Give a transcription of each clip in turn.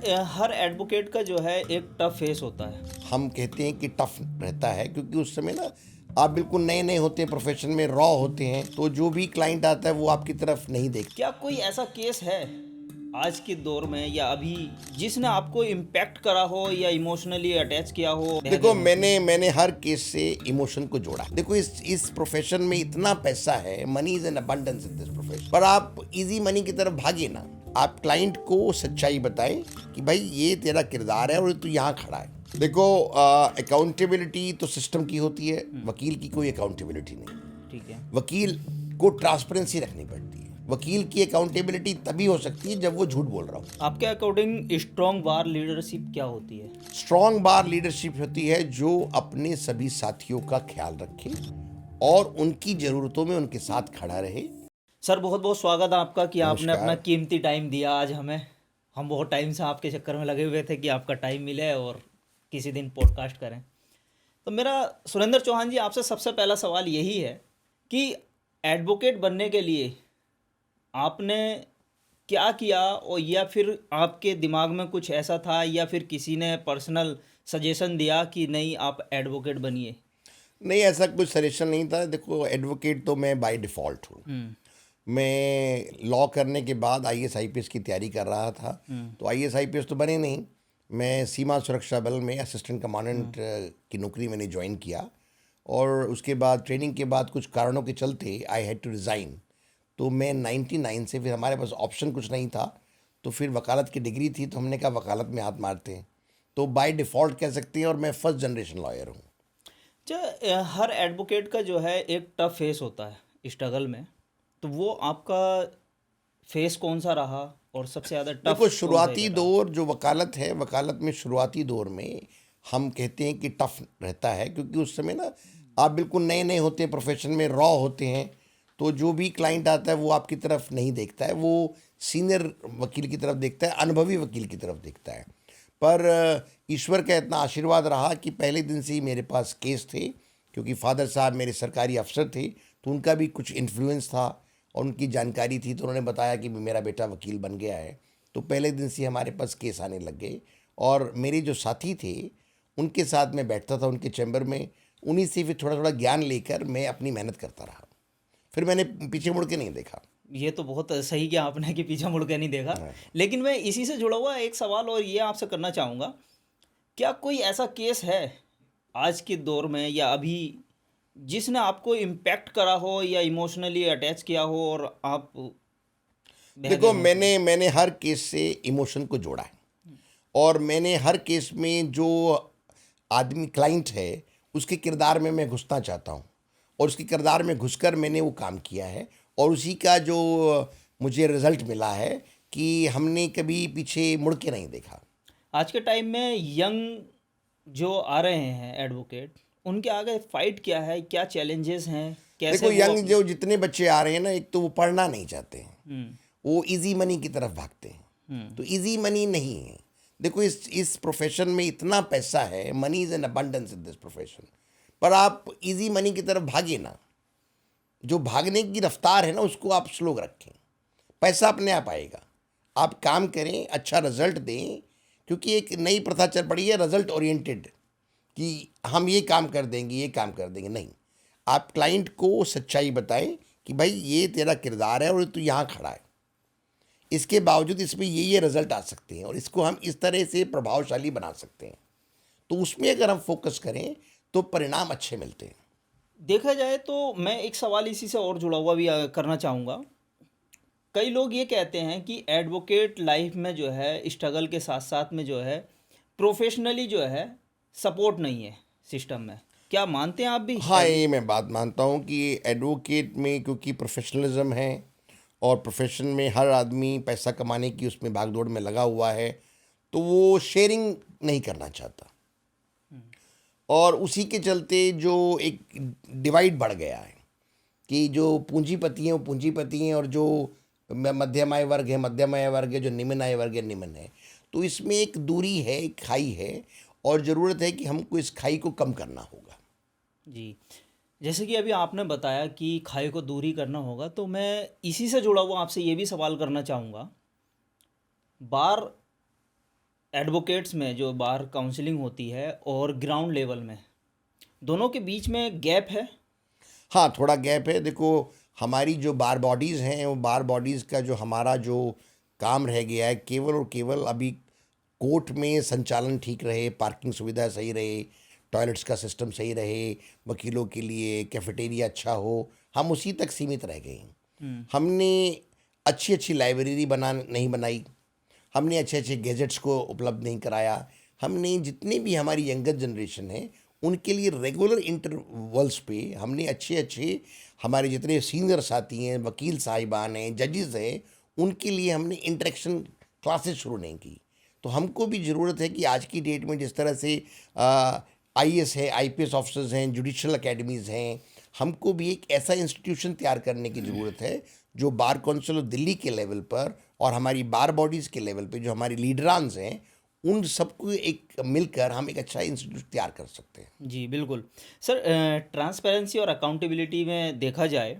हर advocate का जो है एक टफ फेस होता है। हम कहते हैं कि टफ रहता है क्योंकि उस समय ना आप बिल्कुल नए नए होते हैं, प्रोफेशन में रॉ होते हैं, तो जो भी क्लाइंट आता है वो आपकी तरफ नहीं देखता। क्या कोई ऐसा केस है आज के दौर में या अभी जिसने आपको इम्पैक्ट करा हो या इमोशनली अटैच किया हो? देखो, मैंने हर केस से इमोशन को जोड़ा। देखो, इस प्रोफेशन में इतना पैसा है, money is an abundance in this profession, पर आप इजी मनी की तरफ भागे ना। आप क्लाइंट को सच्चाई बताएं कि भाई ये तेरा किरदार है और तू यहाँ खड़ा है। देखो, अकाउंटेबिलिटी तो सिस्टम की होती है, वकील की कोई अकाउंटेबिलिटी नहीं। ठीक है। वकील को ट्रांसपेरेंसी रखनी पड़ती है। वकील की अकाउंटेबिलिटी तभी हो सकती है जब वो झूठ बोल रहा हो। आपके अकॉर्डिंग स्ट्रॉन्ग बार लीडरशिप क्या होती है? स्ट्रॉन्ग बार लीडरशिप होती है जो अपने सभी साथियों का ख्याल रखे और उनकी जरूरतों में उनके साथ खड़ा रहे। सर, बहुत बहुत स्वागत है आपका कि आपने नमस्कार। अपना कीमती टाइम दिया आज हमें। हम बहुत टाइम से आपके चक्कर में लगे हुए थे कि आपका टाइम मिले और किसी दिन पॉडकास्ट करें। तो मेरा सुरेंद्र चौहान जी आपसे सबसे पहला सवाल यही है कि एडवोकेट बनने के लिए आपने क्या किया, और या फिर आपके दिमाग में कुछ ऐसा था या फिर किसी ने पर्सनल सजेशन दिया कि नहीं आप एडवोकेट बनिए? नहीं, ऐसा कुछ सजेशन नहीं था। देखो, एडवोकेट तो मैं बाय डिफ़ॉल्ट हूँ। मैं लॉ करने के बाद आईएएस आईपीएस की तैयारी कर रहा था, तो आईएएस आईपीएस तो बने नहीं। मैं सीमा सुरक्षा बल में असिस्टेंट कमांडेंट की नौकरी मैंने ज्वाइन किया, और उसके बाद ट्रेनिंग के बाद कुछ कारणों के चलते आई हैड टू रिज़ाइन। तो मैं 99 से, फिर हमारे पास ऑप्शन कुछ नहीं था, तो फिर वकालत की डिग्री थी, तो हमने कहा वकालत में हाथ मारते हैं। तो बाय डिफ़ॉल्ट कह सकते हैं, और मैं फर्स्ट जनरेशन लॉयर हूँ। अच्छा, हर एडवोकेट का जो है एक टफ फेस होता है स्ट्रगल में, तो वो आपका फेस कौन सा रहा और सबसे ज़्यादा टफ देखो, कौन सा शुरुआती रहा? दौर जो वकालत है, वकालत में शुरुआती दौर में हम कहते हैं कि टफ रहता है क्योंकि उस समय ना आप बिल्कुल नए नए होते हैं, प्रोफेशन में रॉ होते हैं, तो जो भी क्लाइंट आता है वो आपकी तरफ नहीं देखता है, वो सीनियर वकील की तरफ देखता है, अनुभवी वकील की तरफ देखता है। पर ईश्वर का इतना आशीर्वाद रहा कि पहले दिन से ही मेरे पास केस थे, क्योंकि फादर साहब मेरे सरकारी अफसर थे, तो उनका भी कुछ इन्फ्लुएंस था और उनकी जानकारी थी, तो उन्होंने बताया कि मेरा बेटा वकील बन गया है। तो पहले दिन से हमारे पास केस आने लग गए, और मेरे जो साथी थे उनके साथ मैं बैठता था उनके चैम्बर में, उन्हीं से फिर थोड़ा थोड़ा ज्ञान लेकर मैं अपनी मेहनत करता रहा। फिर मैंने पीछे मुड़ के नहीं देखा। ये तो बहुत सही किया आपने कि पीछे मुड़ के नहीं देखा। हाँ। लेकिन मैं इसी से जुड़ा हुआ एक सवाल और ये आपसे करना चाहूँगा, क्या कोई ऐसा केस है आज के दौर में या अभी जिसने आपको इम्पैक्ट करा हो या इमोशनली अटैच किया हो और आप बह गए देखो, हों उसमें? मैंने हर केस से इमोशन को जोड़ा है, और मैंने हर केस में जो आदमी क्लाइंट है उसके किरदार में मैं घुसना चाहता हूँ, और उसके किरदार में घुसकर मैंने वो काम किया है, और उसी का जो मुझे रिजल्ट मिला है कि हमने कभी पीछे मुड़ के नहीं देखा। आज के टाइम में यंग जो आ रहे हैं एडवोकेट, उनके आगे फाइट क्या है, क्या चैलेंजेस हैं, कैसे देखो, वो यंग जो जितने बच्चे आ रहे हैं ना, एक तो वो पढ़ना नहीं चाहते हैं, वो इजी मनी की तरफ भागते हैं। तो इजी मनी नहीं है। देखो, इस प्रोफेशन में इतना पैसा है, money is an abundance in this profession, पर आप इजी मनी की तरफ भागे ना। जो भागने की रफ्तार है ना, उसको आप स्लो रखें। पैसा अपने आप आएगा। आप काम करें, अच्छा रिजल्ट दें, क्योंकि एक नई प्रथा चल पड़ी है रिजल्ट ओरिएंटेड, कि हम ये काम कर देंगे, ये काम कर देंगे। नहीं, आप क्लाइंट को सच्चाई बताएं कि भाई ये तेरा किरदार है और तू यहाँ खड़ा है, इसके बावजूद इसमें ये रिजल्ट आ सकते हैं, और इसको हम इस तरह से प्रभावशाली बना सकते हैं। तो उसमें अगर हम फोकस करें तो परिणाम अच्छे मिलते हैं। देखा जाए तो मैं एक सवाल इसी से और जुड़ा हुआ भी करना चाहूँगा। कई लोग ये कहते हैं कि एडवोकेट लाइफ में जो है स्ट्रगल के साथ साथ में जो है प्रोफेशनली जो है सपोर्ट नहीं है सिस्टम में। क्या मानते हैं आप भी? हाँ, ये मैं बात मानता हूँ कि एडवोकेट में क्योंकि प्रोफेशनलिज्म है, और प्रोफेशन में हर आदमी पैसा कमाने की उसमें भागदौड़ में लगा हुआ है, तो वो शेयरिंग नहीं करना चाहता, और उसी के चलते जो एक डिवाइड बढ़ गया है कि जो पूंजीपति हैं वो पूंजीपति हैं, और जो मध्यम आय वर्ग है मध्यम आय वर्ग है, जो निम्न आय वर्ग है निम्न है। तो इसमें एक दूरी है, एक खाई है, और ज़रूरत है कि हमको इस खाई को कम करना होगा। जी, जैसे कि अभी आपने बताया कि खाई को दूरी करना होगा, तो मैं इसी से जुड़ा हुआ आपसे ये भी सवाल करना चाहूँगा। बार एडवोकेट्स में जो बार काउंसलिंग होती है और ग्राउंड लेवल में, दोनों के बीच में गैप है? हाँ, थोड़ा गैप है। देखो, हमारी जो बार बॉडीज़ हैं, वो बार बॉडीज़ का जो हमारा जो काम रह गया है, केवल और केवल अभी कोर्ट में संचालन ठीक रहे, पार्किंग सुविधा सही रहे, टॉयलेट्स का सिस्टम सही रहे, वकीलों के लिए कैफेटेरिया अच्छा हो, हम उसी तक सीमित रह गए हैं। हमने अच्छी अच्छी लाइब्रेरी नहीं बनाई, हमने अच्छे अच्छे गैजेट्स को उपलब्ध नहीं कराया, हमने जितने भी हमारी यंगर जनरेशन है उनके लिए रेगुलर इंटरवल्स पे हमने अच्छे अच्छे हमारे जितने सीनियर साथी हैं, वकील साहिबान हैं, जजेस हैं, उनके लिए हमने इंटरेक्शन क्लासेस शुरू नहीं की। तो हमको भी ज़रूरत है कि आज की डेट में जिस तरह से आईएएस है, आईपीएस ऑफिसर्स हैं, जुडिशल अकेडमीज़ हैं, हमको भी एक ऐसा इंस्टीट्यूशन तैयार करने की ज़रूरत है जो बार काउंसिल ऑफ दिल्ली के लेवल पर और हमारी बार बॉडीज़ के लेवल पे जो हमारी लीडरान्स हैं, उन सबको एक मिलकर हम एक अच्छा इंस्टीट्यूट तैयार कर सकते हैं। जी बिल्कुल। सर, ट्रांसपेरेंसी और अकाउंटेबिलिटी में देखा जाए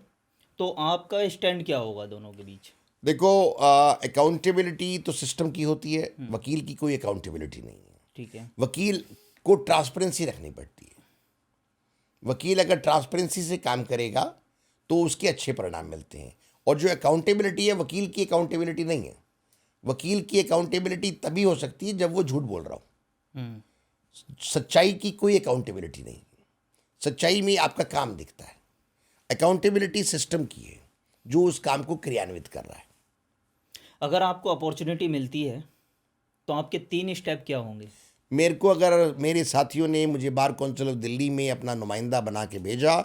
तो आपका स्टैंड क्या होगा दोनों के बीच? देखो, अकाउंटेबिलिटी तो सिस्टम की होती है, वकील की कोई अकाउंटेबिलिटी नहीं है। ठीक है। वकील को ट्रांसपेरेंसी रखनी पड़ती है। वकील अगर ट्रांसपेरेंसी से काम करेगा तो उसके अच्छे परिणाम मिलते हैं। और जो अकाउंटेबिलिटी है, वकील की अकाउंटेबिलिटी नहीं है। वकील की अकाउंटेबिलिटी तभी हो सकती है जब वो झूठ बोल रहा हो। सच्चाई की कोई अकाउंटेबिलिटी नहीं है। सच्चाई में आपका काम दिखता है। अकाउंटेबिलिटी सिस्टम की है जो उस काम को क्रियान्वित कर रहा है। अगर आपको अपॉर्चुनिटी मिलती है तो आपके 3 स्टेप क्या होंगे? अगर मेरे साथियों ने मुझे बार काउंसिल ऑफ दिल्ली में अपना नुमाइंदा बना के भेजा,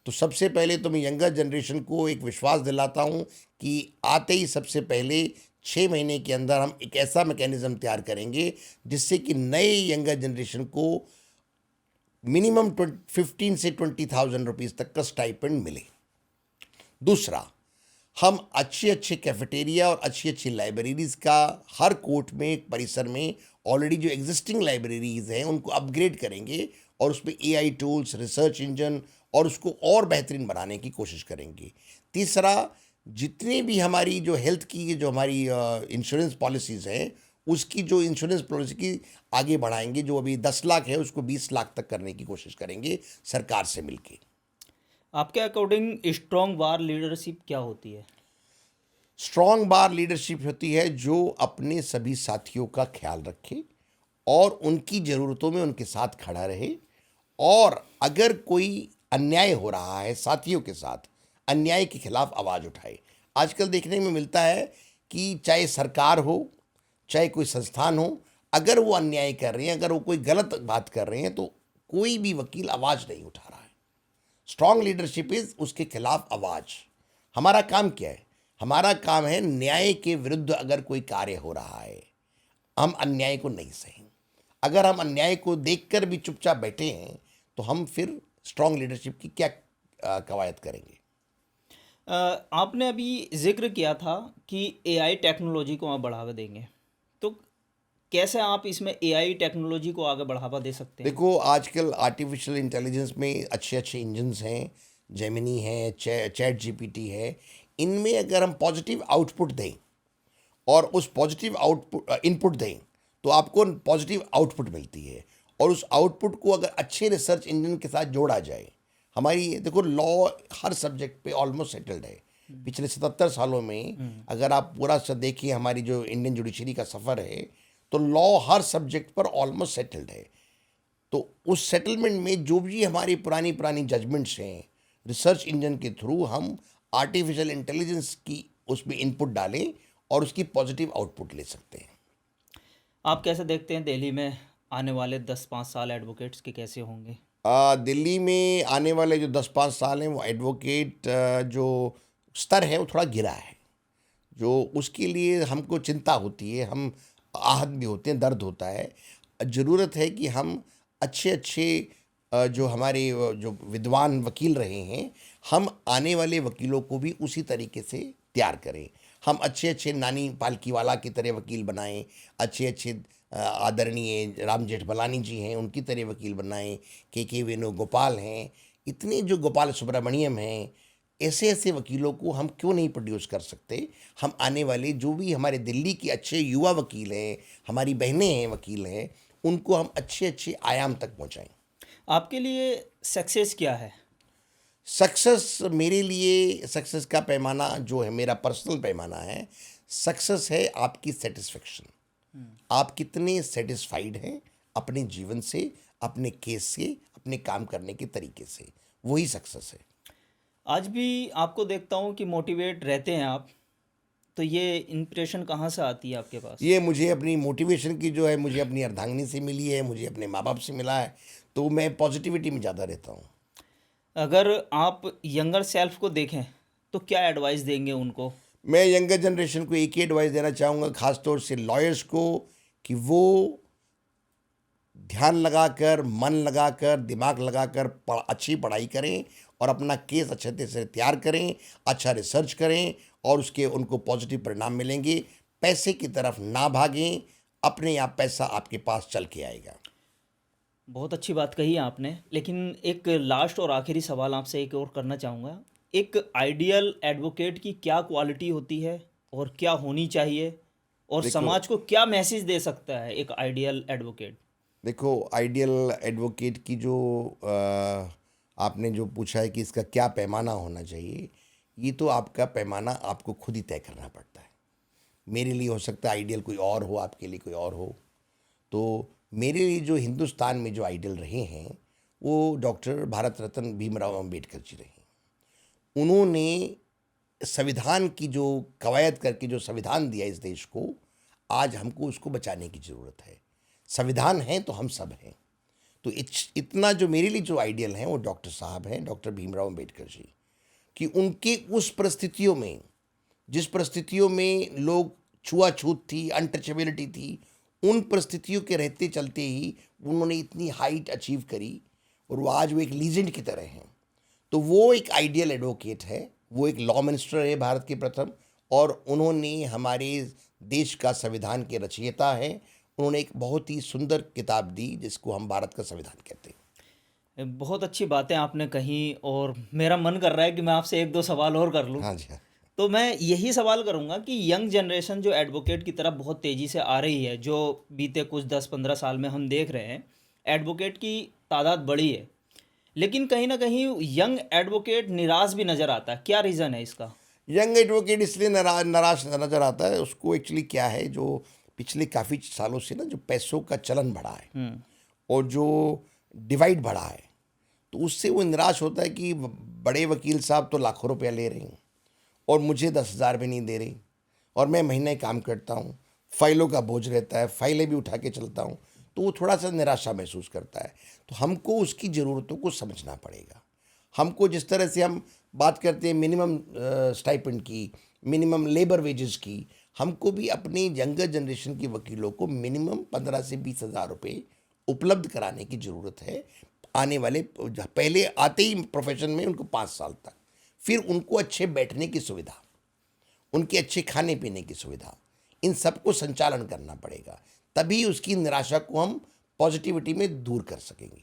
तो सबसे पहले तो मैं यंगर जनरेशन को एक विश्वास दिलाता हूं कि आते ही सबसे पहले 6 महीने के अंदर हम एक ऐसा मैकेनिज्म तैयार करेंगे जिससे कि नए यंगर जनरेशन को मिनिमम 15 से 20,000 रुपीज़ तक का स्टाइपेंड मिले। दूसरा, हम अच्छे अच्छे कैफेटेरिया और अच्छी अच्छी लाइब्रेरीज़ का हर कोर्ट में, परिसर में ऑलरेडी जो एग्जिस्टिंग लाइब्रेरीज़ हैं उनको अपग्रेड करेंगे और उसमें एआई टूल्स, रिसर्च इंजन और उसको और बेहतरीन बनाने की कोशिश करेंगे। तीसरा, जितने भी हमारी जो हेल्थ की जो हमारी इंश्योरेंस पॉलिसीज़ हैं, उसकी जो इंश्योरेंस पॉलिसी की आगे बढ़ाएंगे। जो अभी 10 लाख है उसको 20 लाख तक करने की कोशिश करेंगे सरकार से मिलके। आपके अकॉर्डिंग स्ट्रॉन्ग बार लीडरशिप क्या होती है? स्ट्रॉन्ग बार लीडरशिप होती है जो अपने सभी साथियों का ख्याल रखे और उनकी ज़रूरतों में उनके साथ खड़ा रहे, और अगर कोई अन्याय हो रहा है साथियों के साथ, अन्याय के खिलाफ आवाज़ उठाए। आजकल देखने में मिलता है कि चाहे सरकार हो, चाहे कोई संस्थान हो, अगर वो अन्याय कर रहे हैं, अगर वो कोई गलत बात कर रहे हैं, तो कोई भी वकील आवाज़ नहीं उठा रहा है। स्ट्रॉन्ग लीडरशिप इज उसके खिलाफ आवाज़। हमारा काम क्या है? हमारा काम है न्याय के विरुद्ध अगर कोई कार्य हो रहा है, हम अन्याय को नहीं सहेंगे। अगर हम अन्याय को देखकर भी चुपचाप बैठे हैं तो हम फिर स्ट्रॉन्ग लीडरशिप की क्या कवायद करेंगे? आपने अभी जिक्र किया था कि एआई टेक्नोलॉजी को आप बढ़ावा देंगे, तो कैसे आप इसमें एआई टेक्नोलॉजी को आगे बढ़ावा दे सकते हैं? देखो, आजकल आर्टिफिशियल इंटेलिजेंस में अच्छे अच्छे इंजन्स हैं, जेमिनी है, चैट जीपीटी है। इनमें अगर हम पॉजिटिव आउटपुट दें और उस पॉजिटिव आउटपुट इनपुट दें तो आपको पॉजिटिव आउटपुट मिलती है। और उस आउटपुट को अगर अच्छे रिसर्च इंजन के साथ जोड़ा जाए, हमारी देखो लॉ हर सब्जेक्ट पे ऑलमोस्ट सेटल्ड है। पिछले 77 सालों में अगर आप पूरा देखिए हमारी जो इंडियन जुडिशरी का सफ़र है, तो लॉ हर सब्जेक्ट पर ऑलमोस्ट सेटल्ड है। तो उस सेटलमेंट में जो भी हमारी पुरानी पुरानी जजमेंट्स हैं, रिसर्च इंजन के थ्रू हम आर्टिफिशियल इंटेलिजेंस की उसमें इनपुट डालें और उसकी पॉजिटिव आउटपुट ले सकते हैं। आप कैसे देखते हैं दिल्ली में आने वाले 10-5 साल एडवोकेट्स के कैसे होंगे? दिल्ली में आने वाले जो 10-5 साल हैं वो एडवोकेट जो स्तर है वो थोड़ा गिरा है, जो उसके लिए हमको चिंता होती है, हम आहत भी होते हैं, दर्द होता है। ज़रूरत है कि हम अच्छे अच्छे जो हमारे जो विद्वान वकील रहे हैं, हम आने वाले वकीलों को भी उसी तरीके से तैयार करें। हम अच्छे अच्छे नानी पालकीवाला की तरह वकील बनाएं, अच्छे अच्छे आदरणीय राम जेठमलानी जी हैं उनकी तरह वकील बनाएं, के वेणुगोपाल हैं, इतने जो गोपाल सुब्रमण्यम हैं, ऐसे ऐसे वकीलों को हम क्यों नहीं प्रोड्यूस कर सकते? हम आने वाले जो भी हमारे दिल्ली के अच्छे युवा वकील हैं, हमारी बहनें हैं वकील हैं, उनको हम अच्छे अच्छे आयाम तक पहुंचाएं। आपके लिए सक्सेस क्या है? सक्सेस मेरे लिए, सक्सेस का पैमाना जो है, मेरा पर्सनल पैमाना है, सक्सेस है आपकी सेटिस्फेक्शन। आप कितने सेटिस्फाइड हैं अपने जीवन से, अपने केस से, अपने काम करने के तरीके से, वही सक्सेस है। आज भी आपको देखता हूँ कि मोटिवेट रहते हैं आप, तो ये इंस्पिरेशन कहाँ से आती है आपके पास? ये मुझे अपनी मोटिवेशन की जो है, मुझे अपनी अर्धांगिनी से मिली है, मुझे अपने माँ बाप से मिला है, तो मैं पॉजिटिविटी में ज़्यादा रहता हूँ। अगर आप यंगर सेल्फ को देखें तो क्या एडवाइस देंगे उनको? मैं यंगर जनरेशन को एक ही एडवाइस देना चाहूँगा, ख़ासतौर से लॉयर्स को, कि वो ध्यान लगाकर, मन लगाकर, दिमाग लगाकर अच्छी पढ़ाई करें और अपना केस अच्छे से तैयार करें, अच्छा रिसर्च करें और उसके उनको पॉजिटिव परिणाम मिलेंगे। पैसे की तरफ ना भागें, अपने आप पैसा आपके पास चल के आएगा। बहुत अच्छी बात कही आपने, लेकिन एक लास्ट और आखिरी सवाल आपसे एक और करना चाहूँगा। एक आइडियल एडवोकेट की क्या क्वालिटी होती है और क्या होनी चाहिए, और देखो समाज को क्या मैसेज दे सकता है एक आइडियल एडवोकेट? देखो आइडियल एडवोकेट की जो आपने जो पूछा है कि इसका क्या पैमाना होना चाहिए, ये तो आपका पैमाना आपको खुद ही तय करना पड़ता है। मेरे लिए हो सकता है आइडियल कोई और हो, आपके लिए कोई और हो। तो मेरे लिए जो हिंदुस्तान में जो आइडियल रहे हैं, वो डॉक्टर भारत रत्न भीमराव अंबेडकर जी रहे। उन्होंने संविधान की जो कवायद करके जो संविधान दिया इस देश को, आज हमको उसको बचाने की ज़रूरत है। संविधान है तो हम सब हैं। तो इतना जो मेरे लिए जो आइडियल हैं वो डॉक्टर साहब हैं, डॉक्टर भीमराव अंबेडकर जी, कि उनके उस परिस्थितियों में, जिस परिस्थितियों में लोग छुआछूत थी, अनटचेबिलिटी थी, उन परिस्थितियों के रहते चलते ही उन्होंने इतनी हाइट अचीव करी और वो आज वो एक लीजेंड की तरह हैं। तो वो एक आइडियल एडवोकेट है, वो एक लॉ मिनिस्टर है भारत के प्रथम, और उन्होंने हमारे देश का संविधान के रचयिता हैं। उन्होंने एक बहुत ही सुंदर किताब दी जिसको हम भारत का संविधान कहते हैं। बहुत अच्छी बातें आपने कही, और मेरा मन कर रहा है कि मैं आपसे एक दो सवाल और कर लूँ। हाँ जी, हाँ। तो मैं यही सवाल करूंगा कि यंग जनरेशन जो एडवोकेट की तरफ बहुत तेज़ी से आ रही है, जो बीते कुछ 10-15 साल में हम देख रहे हैं, एडवोकेट की तादाद बढ़ी है, लेकिन कहीं ना कहीं यंग एडवोकेट निराश भी नज़र आता है। क्या रीज़न है इसका? यंग एडवोकेट इसलिए नाराज नज़र आता है, उसको एक्चुअली क्या है, जो पिछले काफ़ी सालों से ना जो पैसों का चलन बढ़ा है और जो डिवाइड बढ़ा है, तो उससे वो निराश होता है कि बड़े वकील साहब तो लाखों रुपया ले रहे हैं और मुझे 10,000 भी नहीं दे रही, और मैं महीने काम करता हूँ, फाइलों का बोझ रहता है, फाइलें भी उठा के चलता हूँ, तो वो थोड़ा सा निराशा महसूस करता है। तो हमको उसकी ज़रूरतों को समझना पड़ेगा। हमको जिस तरह से हम बात करते हैं मिनिमम स्टाइपेंड की, मिनिमम लेबर वेजेस की, हमको भी अपनी यंगर जनरेशन के वकीलों को मिनिमम 15 से 20,000 रुपये उपलब्ध कराने की ज़रूरत है। आने वाले, पहले आते ही प्रोफेशन में उनको 5 साल तक, फिर उनको अच्छे बैठने की सुविधा, उनके अच्छे खाने पीने की सुविधा, इन सबको संचालन करना पड़ेगा। तभी उसकी निराशा को हम पॉजिटिविटी में दूर कर सकेंगे,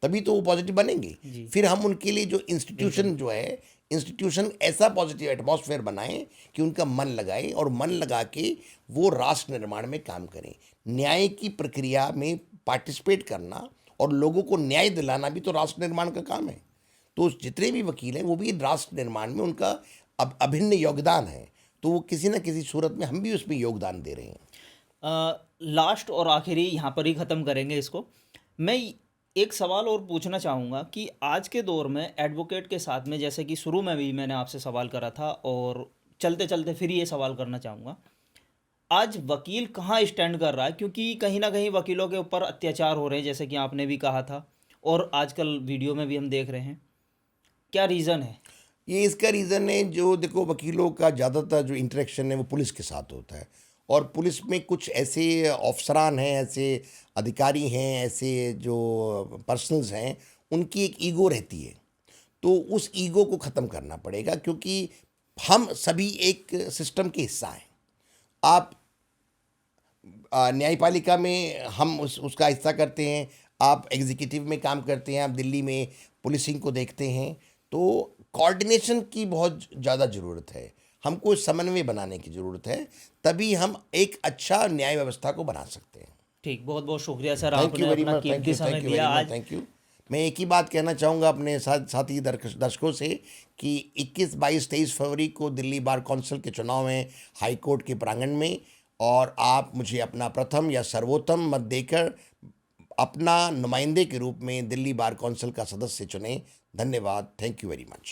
तभी तो वो पॉजिटिव बनेंगे। फिर हम उनके लिए जो इंस्टीट्यूशन जो है, इंस्टीट्यूशन ऐसा पॉजिटिव एटमॉस्फेयर बनाएं कि उनका मन लगाए, और मन लगा के वो राष्ट्र निर्माण में काम करें। न्याय की प्रक्रिया में पार्टिसिपेट करना और लोगों को न्याय दिलाना भी तो राष्ट्र निर्माण का काम है। तो जितने भी वकील हैं वो भी राष्ट्र निर्माण में उनका अभिन्न योगदान है। तो वो किसी न किसी सूरत में हम भी उसमें योगदान दे रहे हैं। लास्ट और आखिरी यहाँ पर ही ख़त्म करेंगे इसको। मैं एक सवाल और पूछना चाहूँगा कि आज के दौर में एडवोकेट के साथ में, जैसे कि शुरू में भी मैंने आपसे सवाल करा था और चलते चलते फिर ये सवाल करना चाहूँगा, आज वकील कहाँ स्टैंड कर रहा है? क्योंकि कहीं ना कहीं वकीलों के ऊपर अत्याचार हो रहे हैं, जैसे कि आपने भी कहा था, और आजकल वीडियो में भी हम देख रहे हैं। क्या रीज़न है? ये इसका रीज़न है, जो देखो वकीलों का ज़्यादातर जो इंटरेक्शन है वो पुलिस के साथ होता है, और पुलिस में कुछ ऐसे अफसरान हैं, ऐसे अधिकारी हैं, ऐसे जो पर्सनल्स हैं, उनकी एक ईगो रहती है। तो उस ईगो को ख़त्म करना पड़ेगा, क्योंकि हम सभी एक सिस्टम के हिस्सा हैं। आप न्यायपालिका में हम उसका हिस्सा करते हैं, आप एग्जीक्यूटिव में काम करते हैं, आप दिल्ली में पुलिसिंग को देखते हैं। तो कोऑर्डिनेशन की बहुत ज़्यादा ज़रूरत है, हमको समन्वय बनाने की ज़रूरत है, तभी हम एक अच्छा न्याय व्यवस्था को बना सकते हैं। ठीक, बहुत बहुत शुक्रिया सर, थैंक यू आपने वेरी अपना मच, थैंक कीमती यू, समय थैंक यू दिया वेरी मच, आज। Thank you. मैं एक ही बात कहना चाहूँगा अपने साथी दर्शकों से कि 21, 22, 23 फरवरी को दिल्ली बार कौंसिल के चुनाव हैं हाई कोर्ट के प्रांगण में, और आप मुझे अपना प्रथम या सर्वोत्तम मत देकर अपना नुमाइंदे के रूप में दिल्ली बार कौंसिल का सदस्य चुनें। धन्यवाद, थैंक यू वेरी मच।